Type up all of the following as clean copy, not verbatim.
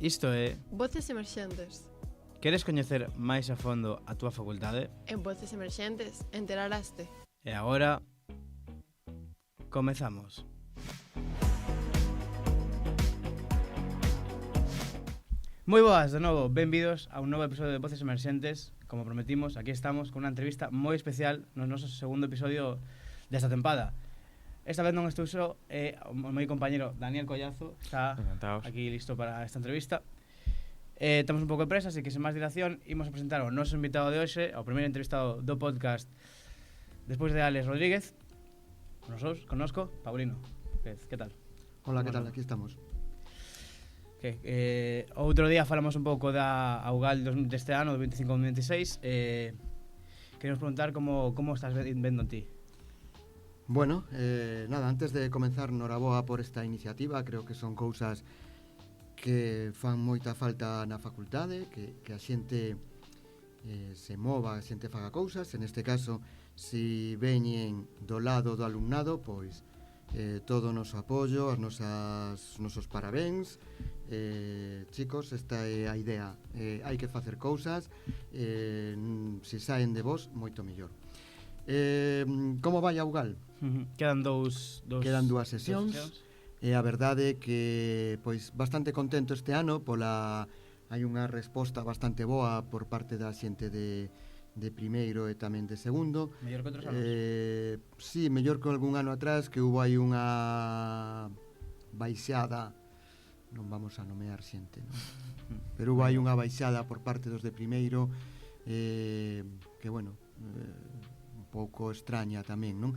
Isto é... Voces emerxentes. Queres coñecer máis a fondo a túa facultade? En Voces emerxentes enteraraste. E agora... comezamos. Moi boas, de novo, benvidos a un novo episodio de Voces Emerxentes. Como prometimos, aquí estamos con unha entrevista moi especial no noso segundo episodio desta tempada. Esta vez non estou só, o meu compañero Daniel Collazo está Encantados. aquí listo para esta entrevista. Estamos un pouco de presa, así que sen máis dilación imos a presentar ao noso invitado de hoxe, ao primeiro entrevistado do podcast despois de Alex Rodríguez. Connosco, Paulino. Que tal? Hola, que tal? Aquí estamos. Outro día falamos un pouco da Augal deste ano, do 25-26. Queremos preguntar como estás vendo ti. Bueno, nada, antes de comenzar, noraboa por esta iniciativa. Creo que son cousas que fan moita falta na facultade, que a xente se mova, a xente faga cousas. En este caso, si veñen do lado do alumnado, pois todo o noso apoio, os nosos parabéns. Chicos, esta é a idea. Hai que facer cousas, se saen de vos, moito mellor. Como vai a Augal? Quedan dúas sesións. E a verdade é que pois bastante contento este ano hai unha resposta bastante boa por parte da xente de primeiro e tamén de segundo. Mellor que outros anos? Sí, mellor que algún ano atrás, que hubo aí unha baixada, non vamos a nomear xente, non? Pero hubo aí unha baixada por parte dos de primeiro, que bueno, un pouco extraña tamén, non?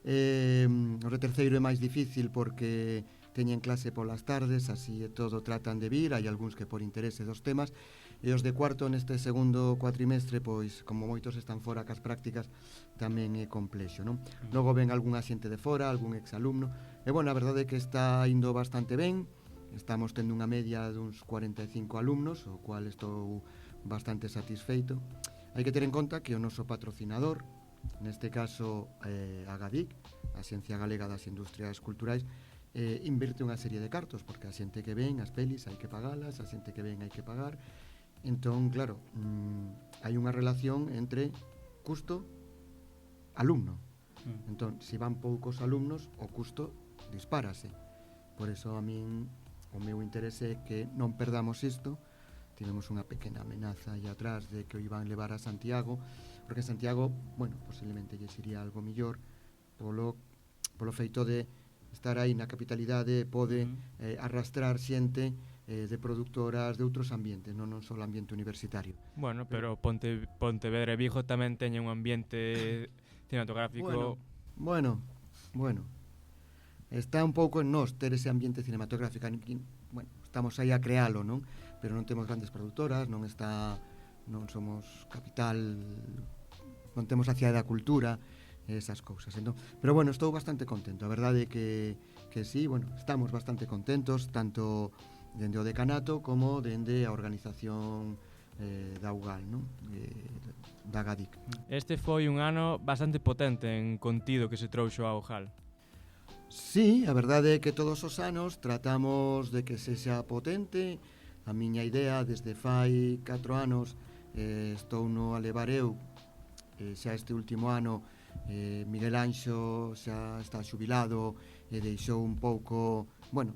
Os de terceiro é máis difícil porque teñen clase polas tardes, así e todo tratan de vir, hai algúns que por interese dos temas, e os de cuarto neste segundo cuatrimestre, pois, como moitos están fora cas prácticas, tamén é complexo, non? Logo ven algunha xente de fora, algún exalumno, e bueno, a verdade é que está indo bastante ben, estamos tendo unha media duns 45 alumnos, o cual estou bastante satisfeito. Hai que ter en conta que o noso patrocinador, neste caso a GADIC, a Axencia Galega das Industrias Culturais, invierte unha serie de cartos, porque a xente que ven as pelis hai que pagalas, a xente que ven hai que pagar. Entón, claro, hai unha relación entre custo alumno. Entón, se van poucos alumnos, o custo dispárase. Por eso a min o meu interese é que non perdamos isto. Tivemos unha pequena amenaza aí atrás de que o iban levar a Santiago, porque Santiago, bueno, posiblemente lle sería algo millor polo feito de estar aí na capitalidade, pode arrastrar xente de productoras de outros ambientes, non só o ambiente universitario. Bueno, pero Pontevedra e Vigo tamén teñen un ambiente cinematográfico. Bueno. Está un pouco en nós ter ese ambiente cinematográfico. Bueno, estamos aí a crealo, non? Pero non temos grandes productoras, non somos capital, non temos a cidade da cultura, esas cousas. Entón, pero bueno, estou bastante contento. A verdade é que sí, bueno, estamos bastante contentos, tanto dende o decanato como dende a organización da UGAL, non? Da GADIC. Este foi un ano bastante potente en contido que se trouxo a UGAL. Sí, a verdade é que todos os anos tratamos de que sexa potente. A miña idea desde fai 4 anos estou no a levar eu, xa este último ano Miguel Anxo xa está xubilado e deixou un pouco, bueno,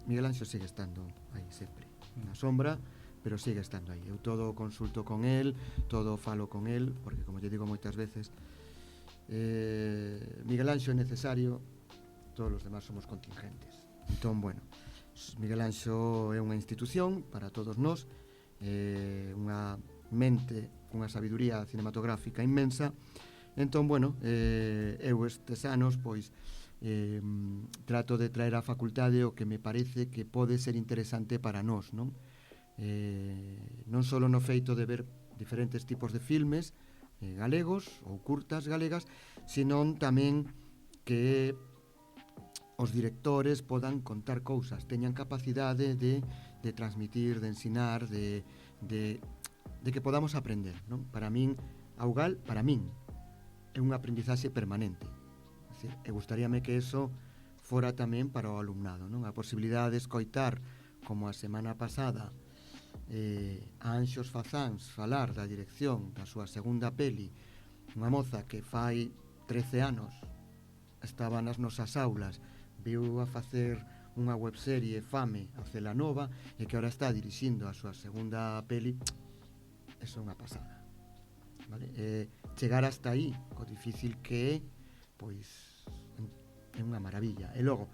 Miguel Anxo sigue estando aí sempre na sombra, pero sigue estando aí. Eu todo consulto con el, todo falo con el, porque como lle digo moitas veces, Miguel Anxo é necesario, todos os demás somos contingentes. Entón, bueno, Miguel Anxo é unha institución para todos nós, unha mente, unha sabiduría cinematográfica inmensa. Entón, bueno, eu estes anos, pois, trato de traer á facultade o que me parece que pode ser interesante para nós, non? Non só no feito de ver diferentes tipos de filmes galegos ou curtas galegas, senón tamén que os directores podan contar cousas, teñan capacidade de transmitir, de ensinar, de que podamos aprender, non? Para min, Augal, é unha aprendizaxe permanente. É dicir, e gustaríame que eso fora tamén para o alumnado, non? A posibilidade de escoitar, como a semana pasada, a Anxos Fazáns falar da dirección da súa segunda peli, unha moza que fai 13 anos estaba nas nosas aulas, viu a facer unha webserie Fame a Celanova e que ahora está dirixindo a súa segunda peli. Eso é unha pasada, vale? Chegar hasta aí, co difícil que é, pois é unha maravilla. E logo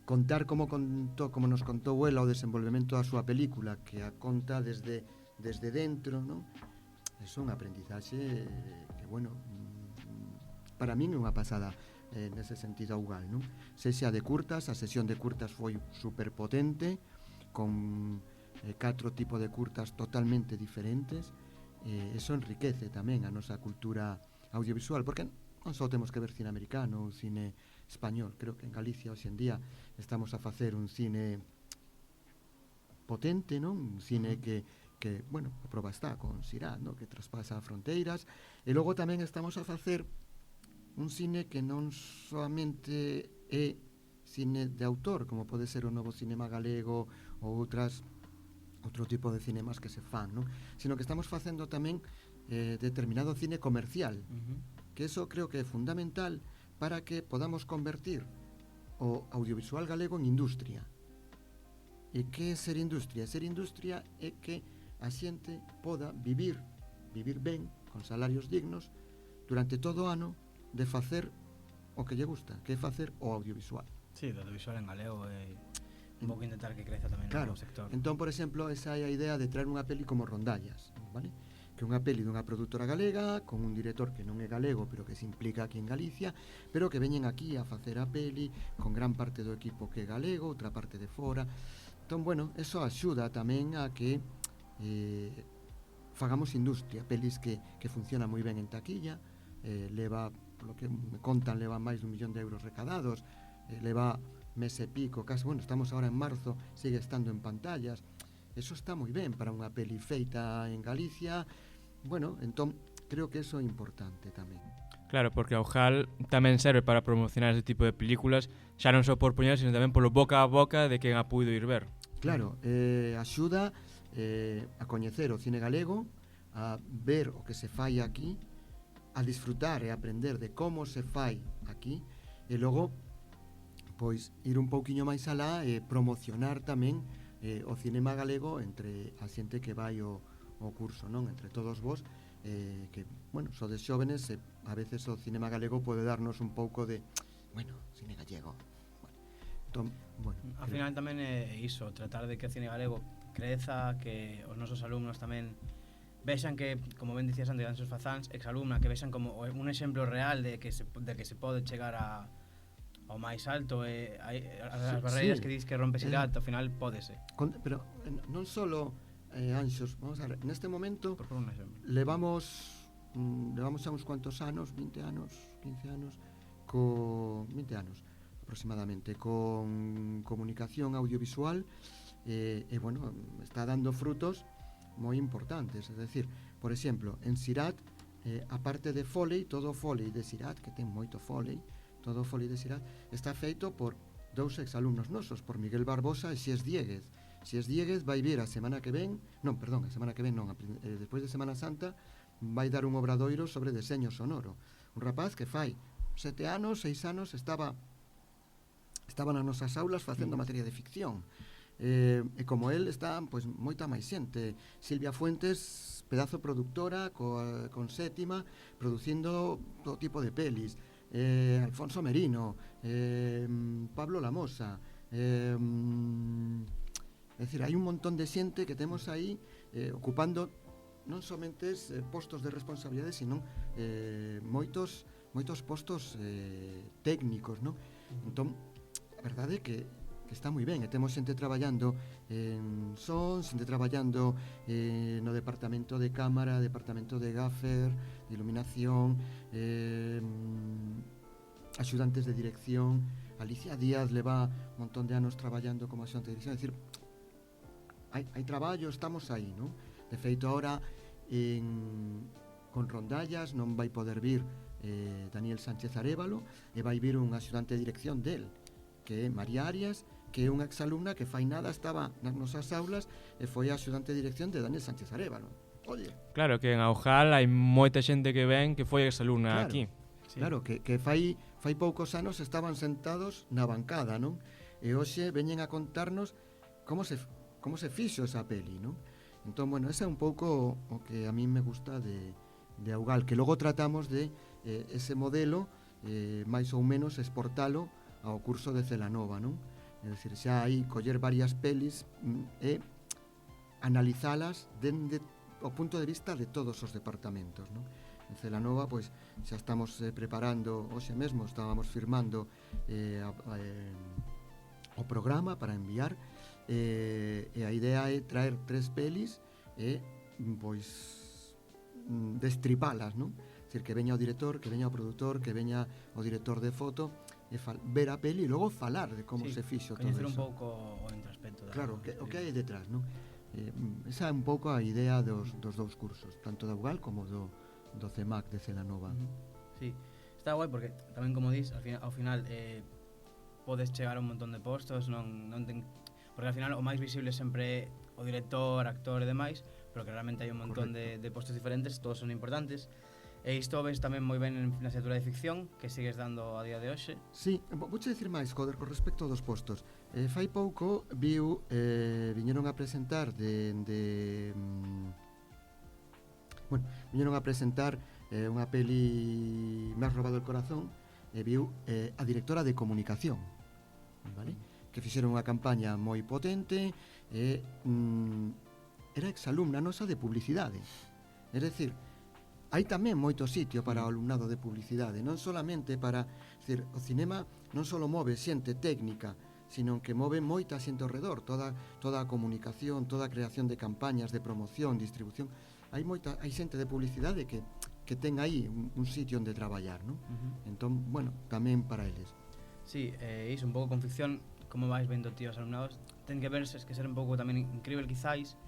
contar como nos contou ela o desenvolvemento da súa película, que a conta desde dentro, non? É un aprendizaxe que, bueno, para min é unha pasada nese sentido augal, non? Sexa de curtas, a sesión de curtas foi super potente, con 4 tipos de curtas totalmente diferentes. Eso enriquece tamén a nosa cultura audiovisual, porque non só temos que ver cine americano ou cine español. Creo que en Galicia hoxe en día estamos a facer un cine potente, non? Un cine que bueno, a proba está con Sirat, non? Que traspasa fronteiras, e logo tamén estamos a facer un cine que non solamente é cine de autor, como pode ser o novo cinema galego ou outro tipo de cinemas que se fan, non? Sino que estamos facendo tamén determinado cine comercial, que eso creo que é fundamental para que podamos convertir o audiovisual galego en industria. E que é ser industria? Ser industria é que a xente poda vivir ben, con salarios dignos, durante todo o ano, de facer o que lle gusta, que é facer o audiovisual. Sí, do audiovisual en galego é un pouco intentar que creza tamén Claro. no sector. Entón, por exemplo, esa é a idea de traer unha peli como Rondallas, vale? Que é unha peli dunha produtora galega, con un director que non é galego, pero que se implica aquí en Galicia, pero que veñen aquí a facer a peli, con gran parte do equipo que é galego, outra parte de fora. Entón, bueno, eso axuda tamén a que fagamos industria, pelis que funcionan moi ben en taquilla, leva, polo que me contan, leva máis de 1 millón de euros recadados, leva mes e pico, casi, bueno, estamos ahora en marzo, sigue estando en pantallas. Eso está moi ben para unha peli feita en Galicia. Bueno, entón, creo que eso é importante tamén. Claro, porque a Ojal tamén serve para promocionar ese tipo de películas, xa non só por poñer, sino tamén polo boca a boca de quen a puido ir ver. Claro, axuda a coñecer o cine galego, a ver o que se fai aquí, a disfrutar e aprender de como se fai aquí, e logo, pois, ir un pouquiño máis alá e promocionar tamén o cinema galego entre a xente que vai o curso, non? Entre todos vos, que, bueno, sodes xóvenes, a veces o cinema galego pode darnos un pouco de, bueno, cine gallego. Entón, bueno, Al final tamén é iso, tratar de que o cine galego creza, que os nosos alumnos tamén vexan que, como ben dicías antes, Anxos Fazáns, exalumna, que vexan como un exemplo real de que se pode chegar ao máis alto, as barreiras sí. que dis que rompe Sirat, ao final pódese. Pero non solo Anxos, vamos a ver, neste momento Por un exemplo. levamos xa uns cuantos anos, 20 anos, 15 anos, 20 anos aproximadamente, con comunicación audiovisual, e bueno, está dando frutos moi importantes. Es decir, por exemplo, en Sirat, aparte de Foley, todo o Foley de Sirat, que ten moito Foley, todo o Foley de Sirat está feito por 2 exalumnos nosos, por Miguel Barbosa e Xies Dieguez. Xies Dieguez vai vir a semana que ven, despois de Semana Santa, vai dar un obradoiro sobre deseño sonoro. Un rapaz que fai 7 anos, 6 anos, estaba nas nosas aulas facendo materia de ficción. E como el está, pois, moita máis xente. Silvia Fuentes, pedazo productora con Sétima, producindo todo tipo de pelis. Alfonso Merino, Pablo Lamosa, é dicir, hai un montón de xente que temos aí ocupando non somente postos de responsabilidade, sino moitos postos técnicos, non? Entón, a verdade é que está moi ben, e temos xente traballando en son, xente traballando no departamento de cámara, departamento de gaffer, de iluminación, axudantes de dirección. Alicia Díaz leva un montón de anos traballando como axudante de dirección. É dicir, hai traballo, estamos aí, non? De feito, ahora con Rondallas non vai poder vir Daniel Sánchez Arévalo, e vai vir un axudante de dirección del, que é María Arias, que é unha exalumna que fai nada estaba nas nosas aulas e foi a axudante de dirección de Daniel Sánchez Arévalo. Oye, Claro, que en Aujal hai moita xente que ven que foi exalumna Claro. aquí. Sí. claro, que fai poucos anos estaban sentados na bancada, non? E hoxe veñen a contarnos como se fixo esa peli, non? Entón, bueno, ese é un pouco o que a mí me gusta de Augal, que logo tratamos de ese modelo máis ou menos exportalo ao curso de Celanova, non? É dicir, xa aí coller varias pelis e analizalas dende o punto de vista de todos os departamentos, non? En Celanova, pois, xa estamos preparando, hoxe mesmo estábamos firmando o programa para enviar, e a idea é traer 3 pelis e, pois, destripalas, non? É dicir, que veña o director, que veña o produtor, que veña o director de foto, e ver a peli e logo falar de como Sí, se fixo todo coñecer un eso. pouco o introspecto da Claro, o que hai detrás, non? Esa é un pouco a idea dos dous cursos, tanto da UGAL como do CEMAC de Celanova. Sí, está guai porque tamén como dis, ao final podes chegar a un montón de postos, non porque ao final o máis visible sempre é o director, actor e demais, pero que realmente hai un montón de postos diferentes, todos son importantes. E isto ves tamén moi ben na asignatura de ficción que sigues dando a día de hoxe. Sí, vouche dicir máis, joder, con respecto dos postos. Fai pouco viñeron a presentar viñeron a presentar unha peli Me has robado el corazón e viu a directora de comunicación, vale? Que fixeron unha campaña moi potente e era exalumna nosa de publicidade. É dicir, hai tamén moito sitio para o alumnado de publicidade, non solamente para, decir, o cinema non só move xente técnica, sino que move moita xente ao redor, toda a comunicación, toda a creación de campañas de promoción, distribución. Hai xente de publicidade que ten aí un sitio onde traballar, non? Entón, bueno, tamén para eles. Sí, iso un pouco con ficción, como vais vendo tíos alumnados, ten que verse, que ser un pouco tamén incrível quizáis,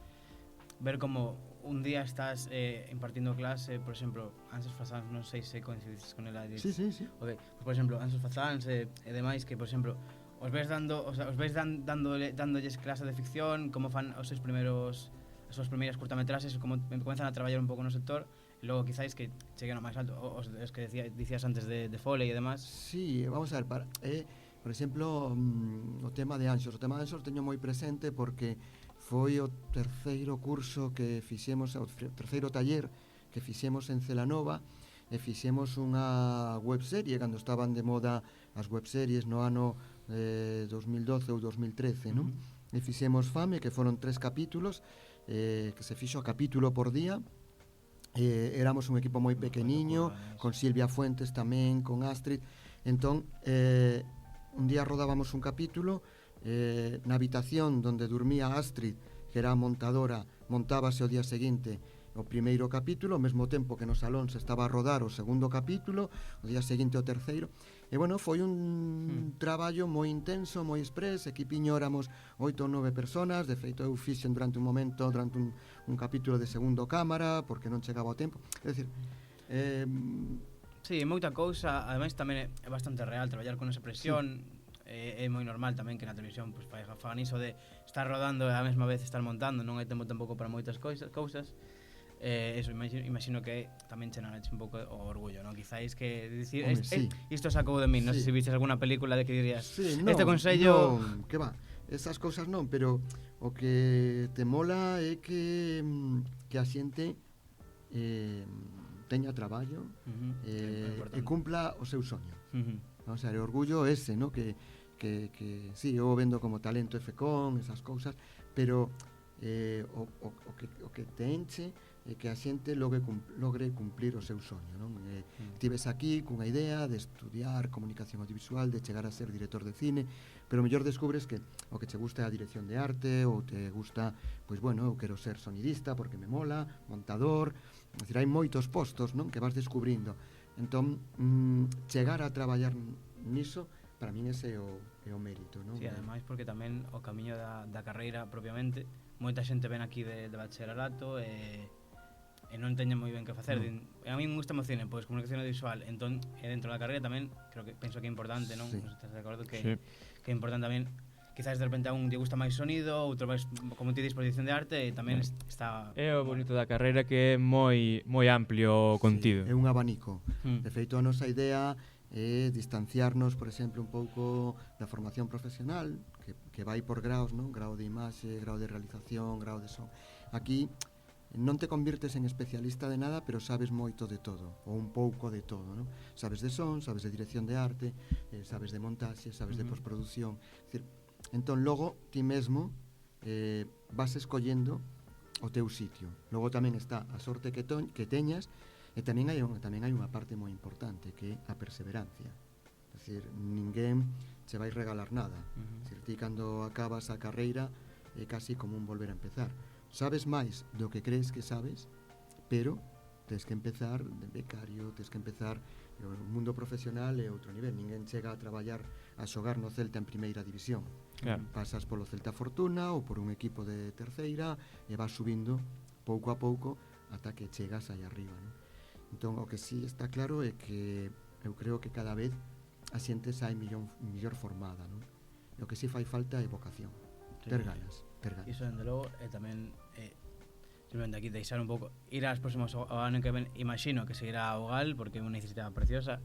ver como un día estás impartindo clase, por exemplo, Ansel Fazans, non sei se coincidices con ela. Sí. Okay. Pues, por exemplo, Ansel Fazans e demais que, por exemplo, os ves dándolles clase de ficción, como fan as súas primeiras curtametraxes, como comenzan a traballar un pouco no sector, e logo quizáis que cheguen ao máis alto, os que dicías antes de Foley e demás. Sí, vamos a ver, por exemplo, o tema de Anxos. O tema de Anxos teño moi presente porque foi o terceiro curso que fixemos, o terceiro taller que fixemos en Celanova, e fixemos unha webserie cando estaban de moda as webseries no ano 2012 ou 2013, non? E fixemos Fame, que foron 3 capítulos, que se fixo a capítulo por día. Éramos un equipo moi pequeniño, con Silvia Fuentes tamén, con Astrid. Entón, un día rodábamos un capítulo, na habitación onde dormía Astrid, que era a montadora, montábase o día seguinte o primeiro capítulo, ao mesmo tempo que no salón se estaba a rodar o segundo capítulo, o día seguinte o terceiro. E bueno, foi un traballo moi intenso, moi express. Equipiño éramos 8 ou 9 personas. De feito, eu fixen durante un capítulo de segundo cámara, porque non chegaba o tempo. É dicir, sí, moita cousa, ademais tamén é bastante real traballar con esa presión. É moi normal tamén que na televisión pues, fan iso de estar rodando e a mesma vez estar montando, non hai tempo tampouco para moitas cousas. Eso, imagino que tamén chenareche un pouco o orgullo, non? Quizáis que dicir, isto sacou de min, non sei se vistes alguna película de que dirías, este consello... Non, que va, esas cousas non, pero o que te mola é que a xente teña traballo e cumpla o seu soño. Vamos a ver, o orgullo ese, ¿no? Que sí, eu vendo como talento FCON, esas cousas, pero o que te enche é que a xente logre cumplir o seu soño, non? Tives aquí cunha idea de estudiar comunicación audiovisual, de chegar a ser director de cine, pero mellor descubres que o que che gusta é a dirección de arte, ou te gusta, pois bueno, eu quero ser sonidista porque me mola, montador, é dicir, hai moitos postos, non? Que vas descubrindo. Entón, chegar a traballar niso, para min ese é o mérito, non? Sí, ademais porque tamén o camiño da carreira propiamente, moita xente ven aquí de bacharelato e non teñen moi ben que facer. A mí me gusta o cine, pois comunicación audiovisual, entón dentro da carreira tamén penso que é importante, non? Sí. Non estás de acordo que é importante tamén quizás de repente a un lle gusta máis sonido, outro máis, como ti dis, dirección de arte, e tamén está... É o bonito da carreira que é moi amplio o contido. Sí, é un abanico. Mm. De feito, a nosa idea é distanciarnos, por exemplo, un pouco da formación profesional, que vai por graus, non? Grau de imaxe, grau de realización, grau de son. Aquí non te convirtes en especialista de nada, pero sabes moito de todo, ou un pouco de todo, non? Sabes de son, sabes de dirección de arte, sabes de montaxe, sabes de postproducción. Decir, entón, logo, ti mesmo vas escollendo o teu sitio. Logo tamén está a sorte que teñas, e tamén hai unha parte moi importante, que é a perseverancia. É dicir, ninguén che vai regalar nada. É dicir, ti cando acabas a carreira é casi como un volver a empezar. Sabes máis do que crees que sabes, pero tens que empezar de becario, tens que empezar o mundo profesional é outro nivel. Ninguén chega a traballar, a xogar no Celta en primeira división. Claro. Pasas polo Celta Fortuna ou por un equipo de terceira e vas subindo pouco a pouco ata que chegas aí arriba, non? Entón, o que sí está claro é que eu creo que cada vez a xente sai millor formada, non? E o que sí fai falta é vocación. Sí. Ter ganas. Iso, dende logo, e tamén simplemente aquí deixar un pouco ir ás próximas ao ano que ven, imagino que seguirá ao GAL porque é unha iniciativa preciosa.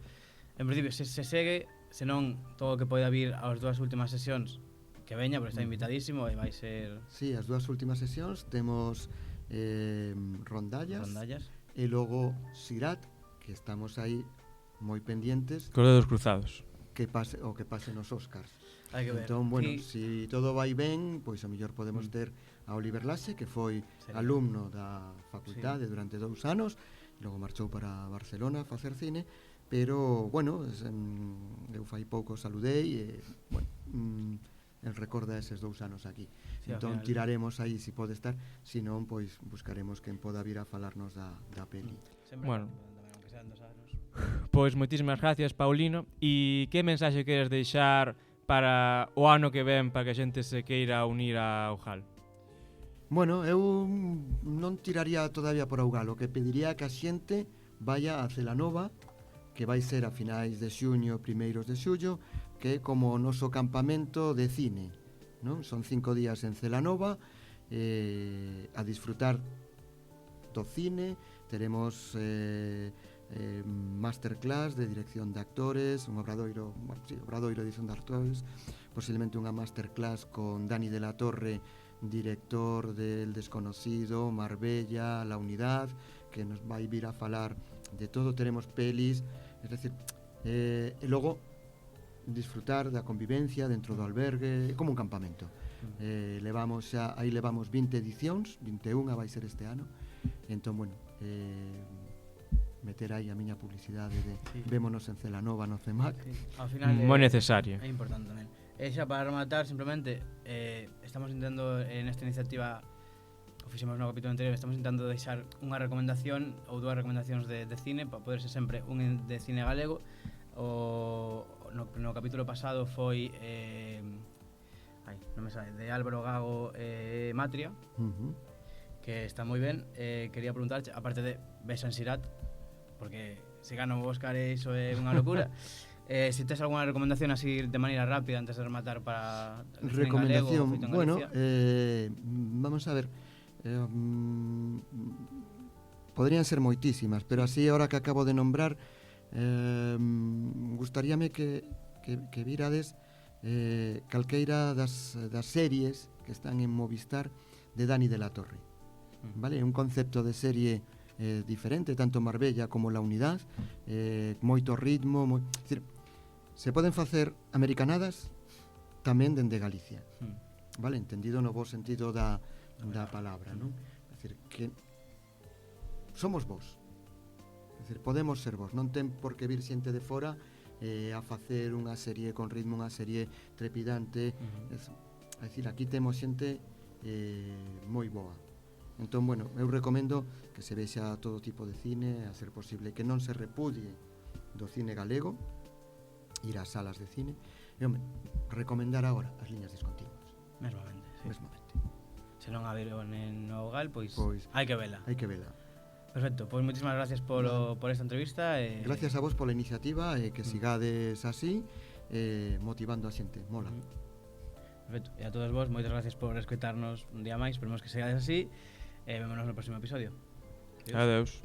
En principio, se segue, senón todo o que poida vir ás dúas últimas sesións que veña, porque está invitadísimo e vai ser... Sí, as dúas últimas sesións temos rondallas e logo Sirat, que estamos aí moi pendientes Cos dedos cruzados. que pase nos Óscars. Hai que ver. Entón, bueno, si todo vai ben, pois o mellor podemos ter a Oliver Laxe, que foi alumno da facultade durante 2 anos, logo marchou para Barcelona a facer cine, pero, bueno, eu fai pouco saludei e, bueno, el recorda eses 2 anos aquí. Sí, entón tiraremos aí se pode estar, se non, pois buscaremos quen poda vir a falarnos da peli. Sempre Bueno. tamén, aunque sean 2 anos. Pois moitísimas gracias, Paulino. E que mensaxe queres deixar para o ano que ven para que a xente se queira unir ao GAL? Bueno, eu non tiraría todavía por Augal, o que pediría que a xente vaya a Celanova, que vai ser a finais de xuño, primeiros de xullo, que é como o noso campamento de cine, non? Son 5 días en Celanova, a disfrutar do cine. Teremos masterclass de dirección de actores, un obradoiro de dirección de actores, posiblemente unha masterclass con Dani de la Torre, director del Desconocido, Marbella, La Unidad, que nos vai vir a falar de todo. Teremos pelis, es decir, e logo disfrutar da convivencia dentro do albergue, como un campamento. Aí levamos 20 edicións, 21 vai ser este ano. Entón, bueno, meter aí a miña publicidade de vémonos en Celanova no CEMAC. Ao final Moi necesaria. É importante tamén. E xa para rematar, simplemente estamos intentando nesta iniciativa, o fixemos no capítulo anterior, estamos intentando deixar unha recomendación ou 2 recomendacións de cine para poder ser sempre un de cine galego. No capítulo pasado foi non me sabe, de Álvaro Gago, Matria, que está moi ben. Quería preguntarche, aparte de ves en Sirat, porque se gana o Óscar iso é unha locura. Se tes algunha recomendación así de maneira rápida antes de rematar para recomendación, galego, bueno, vamos a ver, podrían ser moitísimas, pero así ahora que acabo de nombrar, gustaríame que virades calqueira das series que están en Movistar de Dani de la Torre, vale? Un concepto de serie diferente, tanto Marbella como La Unidad, moito ritmo, é dicir, se poden facer americanadas tamén dende Galicia, vale? Entendido no bo sentido da palabra, non? É dicir, que somos vos, é dicir, podemos ser vos, non ten por que vir xente de fora a facer unha serie con ritmo, unha serie trepidante. É dicir, aquí temos xente moi boa. Entón, bueno, eu recomendo que se vexa todo tipo de cine, a ser posible que non se repudie do cine galego, ir ás salas de cine, e, home, recomendar agora as liñas discontinuas. Mesmamente, sí. Mesmamente. Se non a ver no GAL, pois hai que vela. Hai que vela. Perfecto, pois moitísimas gracias por esta entrevista. Gracias a vos pola iniciativa e que sigades así, motivando a xente. Mola. Perfecto. E a todos vos, moitas gracias por escoitarnos un día máis. Esperemos que segades así. E vémonos no próximo episodio. Adeus.